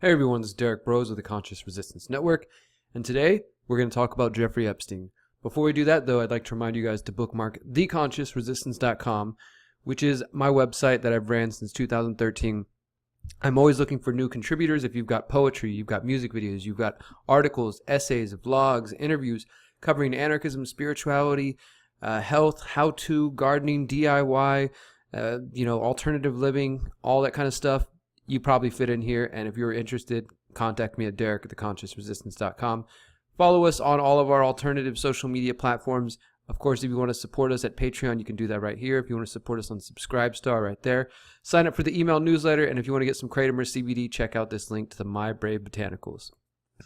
Hey everyone, this is Derrick Broze of the Conscious Resistance Network, and today we're going to talk about Jeffrey Epstein. Before we do that, though, I'd like to remind you guys to bookmark theconsciousresistance.com, which is my website that I've ran since 2013. I'm always looking for new contributors. If you've got poetry, you've got music videos, you've got articles, essays, vlogs, interviews covering anarchism, spirituality, health, how-to, gardening, DIY, alternative living, all that kind of stuff, you probably fit in here. And if you're interested, contact me at derrick@theconsciousresistance.com. Follow us on all of our alternative social media platforms. Of course, if you want to support us at Patreon, you can do that right here. If you want to support us on Subscribestar, right there. Sign up for the email newsletter. And if you want to get some Kratom or CBD, check out this link to the My Brave Botanicals.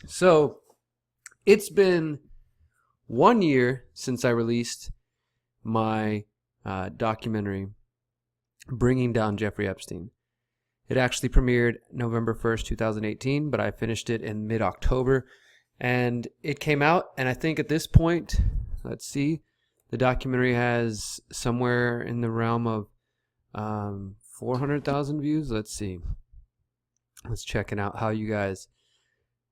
So it's been 1 year since I released my documentary, Bringing Down Jeffrey Epstein. It actually premiered November 1st, 2018, but I finished it in mid-October. And it came out, and I think at this point, let's see, the documentary has somewhere in the realm of 400,000 views. Let's see. Let's check it out how you guys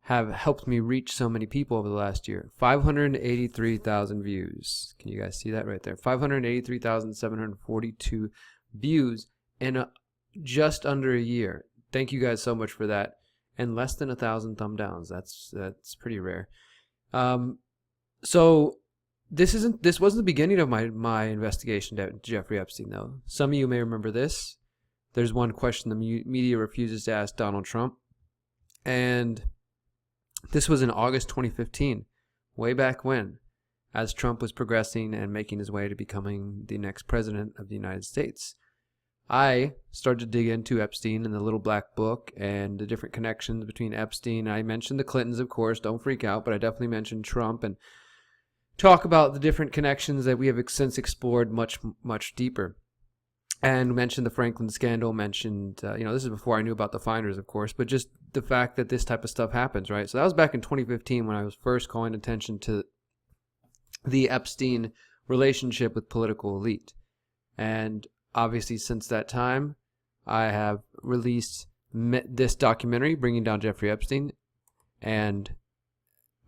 have helped me reach so many people over the last year. 583,000 views. Can you guys see that right there? 583,742 views in just under a year. Thank you guys so much for that. And less than 1,000 thumb downs. That's pretty rare. So this wasn't the beginning of my investigation to Jeffrey Epstein, though. Some of you may remember this. There's one question the media refuses to ask Donald Trump, and this was in August 2015, way back when, as Trump was progressing and making his way to becoming the next president of the United States. I started to dig into Epstein and the Little Black Book and the different connections between Epstein. I mentioned the Clintons, of course, don't freak out, but I definitely mentioned Trump and talk about the different connections that we have since explored much, much deeper. And mentioned the Franklin scandal, mentioned, this is before I knew about the finders, of course, but just the fact that this type of stuff happens, right? So that was back in 2015 when I was first calling attention to the Epstein relationship with political elite. And obviously, since that time, I have released this documentary, Bringing Down Jeffrey Epstein, and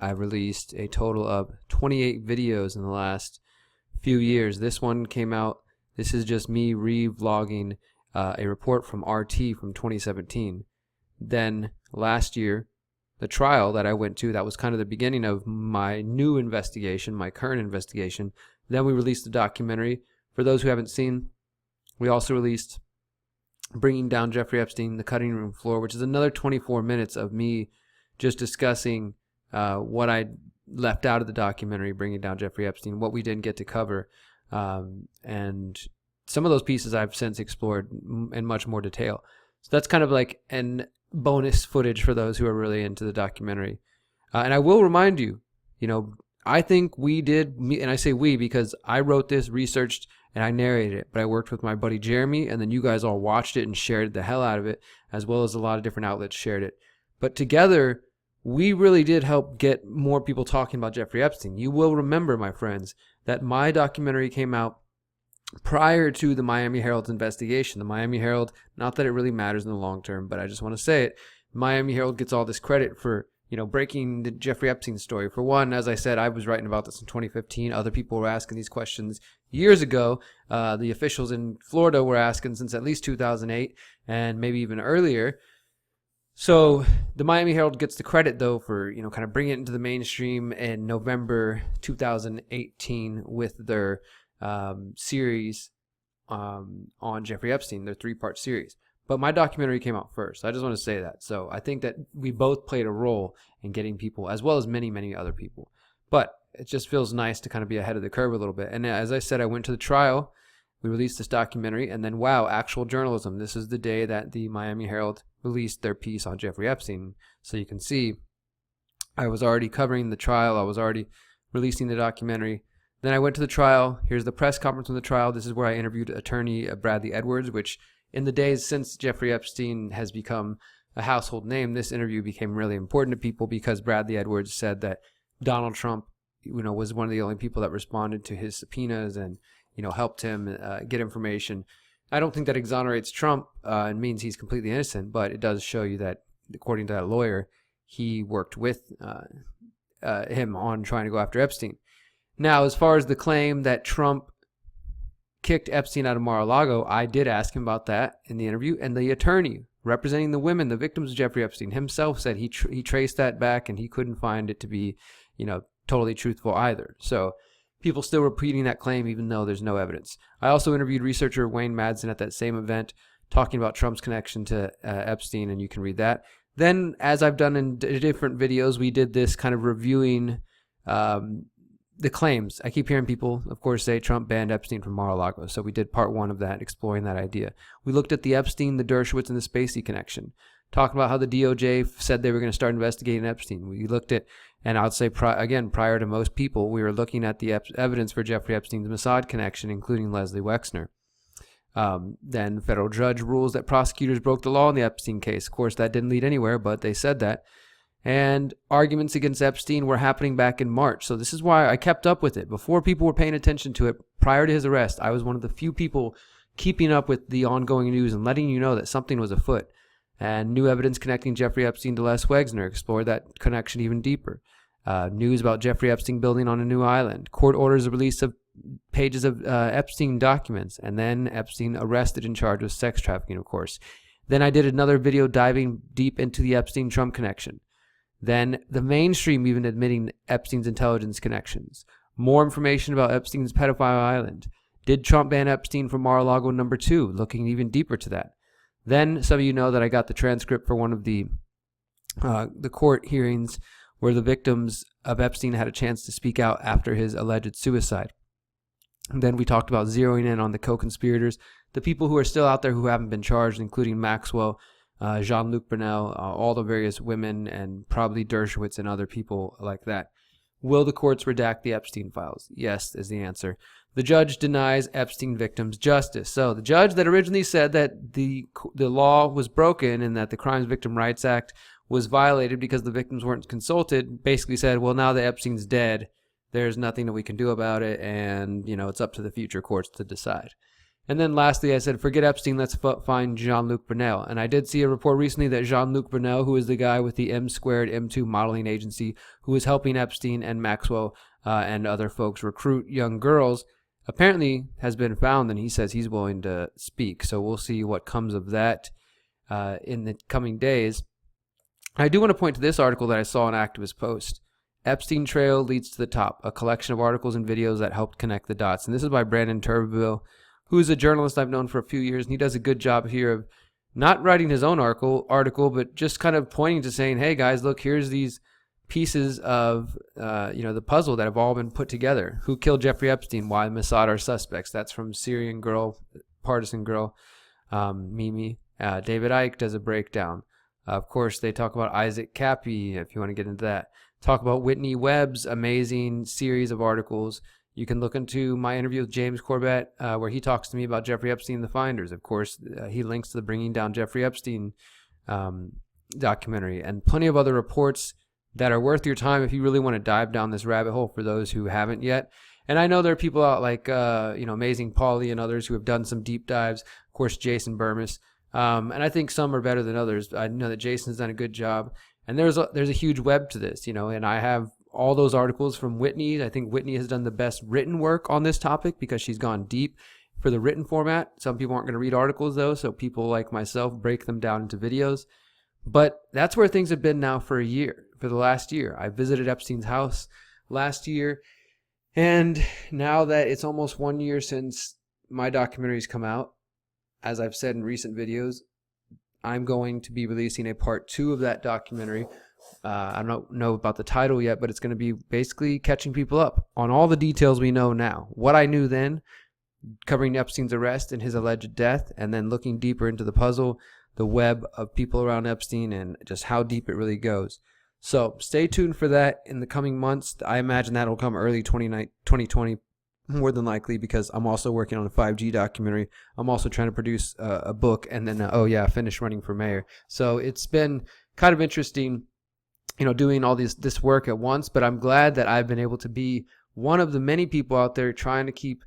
I've released a total of 28 videos in the last few years. This one came out, this is just me re-vlogging a report from RT from 2017. Then last year, the trial that I went to, that was kind of the beginning of my new investigation, my current investigation. Then we released the documentary. For those who haven't seen, we also released Bringing Down Jeffrey Epstein, The Cutting Room Floor, which is another 24 minutes of me just discussing what I left out of the documentary, Bringing Down Jeffrey Epstein, what we didn't get to cover. And some of those pieces I've since explored in much more detail. So that's kind of like an bonus footage for those who are really into the documentary. And I will remind you, I think we did, and I say we because I wrote this, researched, and I narrated it, but I worked with my buddy Jeremy, and then you guys all watched it and shared the hell out of it, as well as a lot of different outlets shared it. But together, we really did help get more people talking about Jeffrey Epstein. You will remember, my friends, that my documentary came out prior to the Miami Herald's investigation. The Miami Herald, not that it really matters in the long term, but I just want to say it, Miami Herald gets all this credit for breaking the Jeffrey Epstein story. For one, as I said, I was writing about this in 2015. Other people were asking these questions years ago. The officials in Florida were asking since at least 2008 and maybe even earlier. So the Miami Herald gets the credit, though, for, kind of bringing it into the mainstream in November 2018 with their series on Jeffrey Epstein, their 3-part series. But my documentary came out first. I just want to say that. So I think that we both played a role in getting people, as well as many, many other people. But it just feels nice to kind of be ahead of the curve a little bit. And as I said, I went to the trial. We released this documentary. And then, wow, actual journalism. This is the day that the Miami Herald released their piece on Jeffrey Epstein. So you can see I was already covering the trial. I was already releasing the documentary. Then I went to the trial. Here's the press conference from the trial. This is where I interviewed attorney Bradley Edwards, which in the days since Jeffrey Epstein has become a household name, this interview became really important to people because Bradley Edwards said that Donald Trump, was one of the only people that responded to his subpoenas and, helped him get information. I don't think that exonerates Trump and means he's completely innocent, but it does show you that according to that lawyer, he worked with him on trying to go after Epstein. Now, as far as the claim that Trump kicked Epstein out of Mar-a-Lago, I did ask him about that in the interview, and the attorney representing the women, the victims of Jeffrey Epstein, himself said he traced that back and he couldn't find it to be, totally truthful either. So people still repeating that claim even though there's no evidence. I also interviewed researcher Wayne Madsen at that same event talking about Trump's connection to Epstein, and you can read that. Then, as I've done in different videos, we did this kind of reviewing the claims. I keep hearing people, of course, say Trump banned Epstein from Mar-a-Lago. So we did part 1 of that, exploring that idea. We looked at the Epstein, the Dershowitz, and the Spacey connection, talking about how the DOJ said they were going to start investigating Epstein. We looked at, and I'll say, prior to most people, we were looking at the evidence for Jeffrey Epstein's Mossad connection, including Leslie Wexner. Then federal judge rules that prosecutors broke the law in the Epstein case. Of course, that didn't lead anywhere, but they said that. And arguments against Epstein were happening back in March. So this is why I kept up with it. Before people were paying attention to it, prior to his arrest, I was one of the few people keeping up with the ongoing news and letting you know that something was afoot. And new evidence connecting Jeffrey Epstein to Les Wexner explored that connection even deeper. News about Jeffrey Epstein building on a new island. Court orders the release of pages of Epstein documents. And then Epstein arrested and charged with sex trafficking, of course. Then I did another video diving deep into the Epstein-Trump connection. Then the mainstream even admitting Epstein's intelligence connections. More information about Epstein's pedophile island. Did Trump ban Epstein from Mar-a-Lago number 2? Looking even deeper to that. Then some of you know that I got the transcript for one of the court hearings where the victims of Epstein had a chance to speak out after his alleged suicide. And then we talked about zeroing in on the co-conspirators, the people who are still out there who haven't been charged, including Maxwell, Jean-Luc Brunel, all the various women, and probably Dershowitz and other people like that. Will the courts redact the Epstein files? Yes, is the answer. The judge denies Epstein victims justice. So the judge that originally said that the law was broken and that the Crimes Victim Rights Act was violated because the victims weren't consulted, basically said, well, now that Epstein's dead, there's nothing that we can do about it, and it's up to the future courts to decide. And then lastly, I said, forget Epstein, let's find Jean-Luc Brunel. And I did see a report recently that Jean-Luc Brunel, who is the guy with the M2 M2 modeling agency, who is helping Epstein and Maxwell and other folks recruit young girls, apparently has been found, and he says he's willing to speak. So we'll see what comes of that in the coming days. I do want to point to this article that I saw in Activist Post. Epstein Trail Leads to the Top, a collection of articles and videos that helped connect the dots. And this is by Brandon Turbeville, who's a journalist I've known for a few years, and he does a good job here of not writing his own article, but just kind of pointing to saying, hey guys, look, here's these pieces of the puzzle that have all been put together. Who killed Jeffrey Epstein? Why Mossad are suspects? That's from Syrian Girl, Partisan Girl, Mimi. David Icke does a breakdown. Of course, they talk about Isaac Cappy, if you want to get into that. Talk about Whitney Webb's amazing series of articles. You can look into my interview with James Corbett, where he talks to me about Jeffrey Epstein and the Finders. Of course, he links to the Bringing Down Jeffrey Epstein documentary, and plenty of other reports that are worth your time if you really want to dive down this rabbit hole for those who haven't yet. And I know there are people out like, Amazing Polly and others who have done some deep dives. Of course, Jason Burmis. And I think some are better than others. I know that Jason's done a good job. And there's a huge web to this, and I have all those articles from Whitney. I think Whitney has done the best written work on this topic because she's gone deep for the written format. Some people aren't going to read articles, though, so people like myself break them down into videos. But that's where things have been now for the last year. I visited Epstein's house last year, and now that it's almost 1 year since my documentary's come out, as I've said in recent videos, I'm going to be releasing a part 2 of that documentary. I don't know about the title yet, but it's going to be basically catching people up on all the details we know now. What I knew then, covering Epstein's arrest and his alleged death, and then looking deeper into the puzzle, the web of people around Epstein, and just how deep it really goes. So stay tuned for that in the coming months. I imagine that'll come early 2020, more than likely, because I'm also working on a 5G documentary. I'm also trying to produce a book, and then, finish running for mayor. So it's been kind of interesting, doing all this work at once, but I'm glad that I've been able to be one of the many people out there trying to keep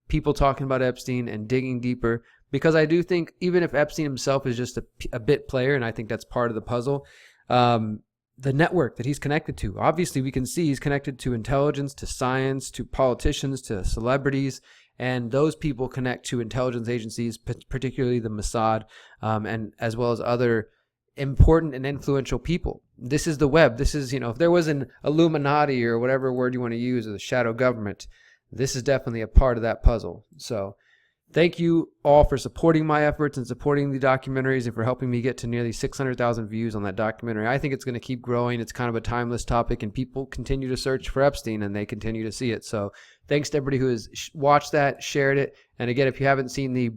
people talking about Epstein and digging deeper, because I do think even if Epstein himself is just a bit player, and I think that's part of the puzzle, the network that he's connected to, obviously we can see he's connected to intelligence, to science, to politicians, to celebrities, and those people connect to intelligence agencies, particularly the Mossad, and as well as other important and influential people. This is the web. This is, if there was an Illuminati or whatever word you want to use, or the shadow government, this is definitely a part of that puzzle. So thank you all for supporting my efforts and supporting the documentaries and for helping me get to nearly 600,000 views on that documentary. I think it's going to keep growing. It's kind of a timeless topic, and people continue to search for Epstein and they continue to see it. So thanks to everybody who has watched that, shared it. And again, if you haven't seen the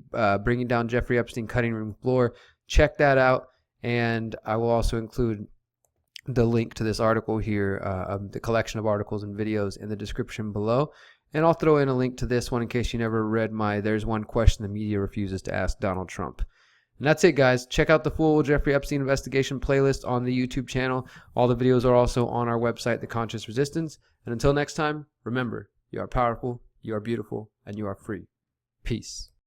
Bringing Down Jeffrey Epstein Cutting Room Floor, check that out. And I will also include the link to this article here, the collection of articles and videos, in the description below. And I'll throw in a link to this one in case you never read my There's One Question the Media Refuses to Ask Donald Trump. And that's it, guys. Check out the full Jeffrey Epstein investigation playlist on the YouTube channel. All the videos are also on our website, The Conscious Resistance. And until next time, remember, you are powerful, you are beautiful, and you are free. Peace.